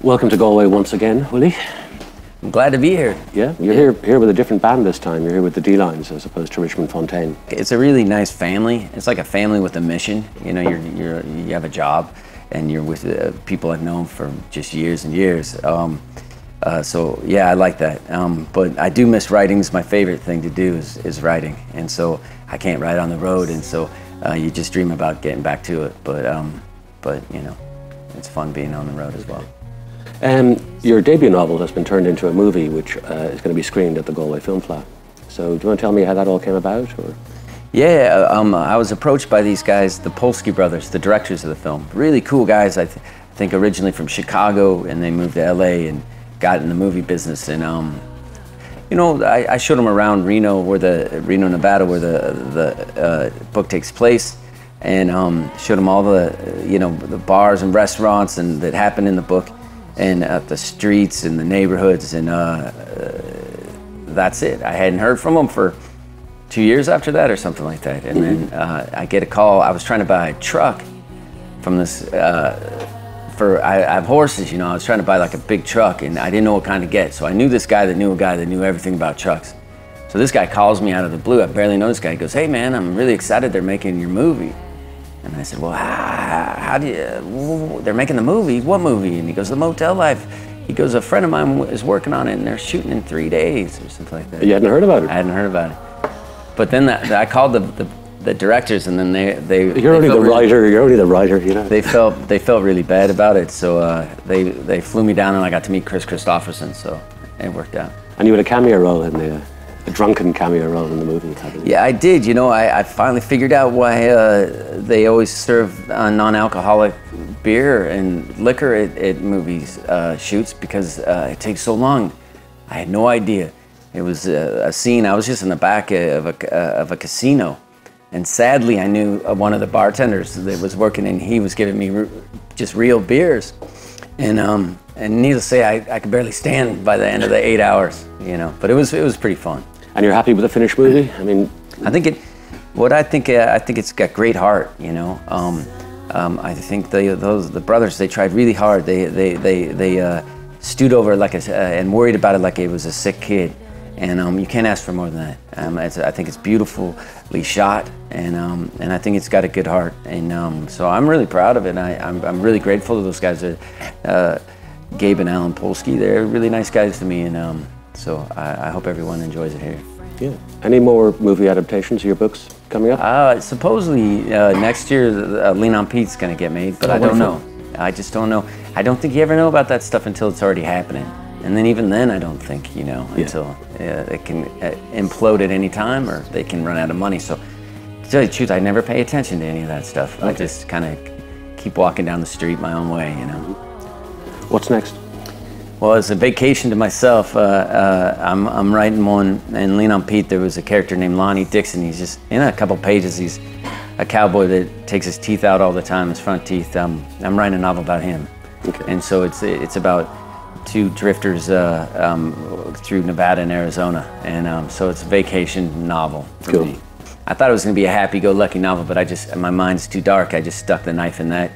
Welcome to Galway once again, Willie. I'm glad to be here. Yeah, you're here with a different band this time. You're here with the D-Lines as opposed to Richmond Fontaine. It's a really nice family. It's like a family with a mission. You know, you have a job, and you're with people I've known for just years and years. So yeah, I like that. But I do miss writing. My favorite thing to do is writing, and so I can't write on the road, and so you just dream about getting back to it. But you know, it's fun being on the road as well. Your debut novel has been turned into a movie which is going to be screened at the Galway Film Fleadh. So do you want to tell me how that all came about? Or? Yeah, I was approached by these guys, the Polsky brothers, the directors of the film. Really cool guys, I think originally from Chicago, and they moved to LA and got in the movie business. And you know, I showed them around Reno, Nevada, where the book takes place, and showed them all the, you know, the bars and restaurants and that happen in the book, and the streets and the neighborhoods, and that's it. I hadn't heard from them for 2 years after that or something like that. And then I get a call. I was trying to buy a truck from this, I have horses, you know. I was trying to buy like a big truck, and I didn't know what kind to get. So I knew this guy that knew a guy that knew everything about trucks. So this guy calls me out of the blue. I barely know this guy. He goes, "Hey man, I'm really excited they're making your movie." And I said, "Well, how do you, they're making the movie? What movie?" And he goes, "The Motel Life." He goes, "A friend of mine is working on it, and they're shooting in 3 days," or something like that. You hadn't heard about it? I hadn't heard about it. But then I called the directors, and then they You're only the writer, you know. They felt really bad about it, so they flew me down, and I got to meet Chris Christopherson, so it worked out. And you had a cameo role in a drunken cameo role in the movie, I believe. Yeah, I did. You know, I finally figured out why they always serve non-alcoholic beer and liquor at movies shoots, because it takes so long. I had no idea. It was a scene. I was just in the back of a casino, and sadly, I knew one of the bartenders that was working, and he was giving me just real beers, and needless to say, I could barely stand by the end of the 8 hours. You know, but it was pretty fun. And you're happy with the finished movie? I mean, I think it's got great heart. You know, I think the brothers, they tried really hard. They stewed over it and worried about it like it was a sick kid. And you can't ask for more than that. I think it's beautifully shot, and I think it's got a good heart. And so I'm really proud of it. And I'm really grateful to those guys. Gabe and Alan Polsky, they're really nice guys to me, and so I hope everyone enjoys it here. Yeah. Any more movie adaptations of your books coming up? Supposedly next year, Lean on Pete's going to get made, but I don't know. I just don't know. I don't think you ever know about that stuff until it's already happening. And then even then, I don't think, you know, until it can implode at any time, or they can run out of money. So to tell you the truth, I never pay attention to any of that stuff. Okay. I just kind of keep walking down the street my own way, you know. What's next? Well, as a vacation to myself, I'm writing one, and Lean on Pete, there was a character named Lonnie Dixon. He's just, in a couple pages, he's a cowboy that takes his teeth out all the time, his front teeth. I'm writing a novel about him. Okay. And so it's about two drifters through Nevada and Arizona, and so it's a vacation novel for me. I thought it was going to be a happy-go-lucky novel, but my mind's too dark. I just stuck the knife in that.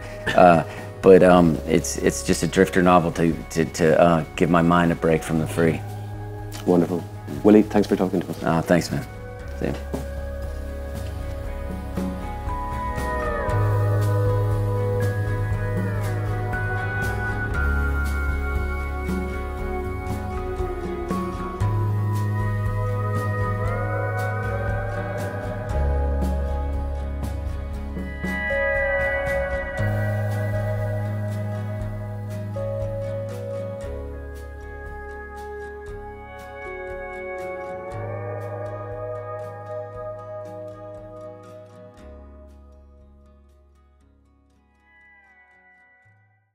But it's just a drifter novel to give my mind a break from the free. Wonderful. Willie, thanks for talking to us. Thanks, man. See you.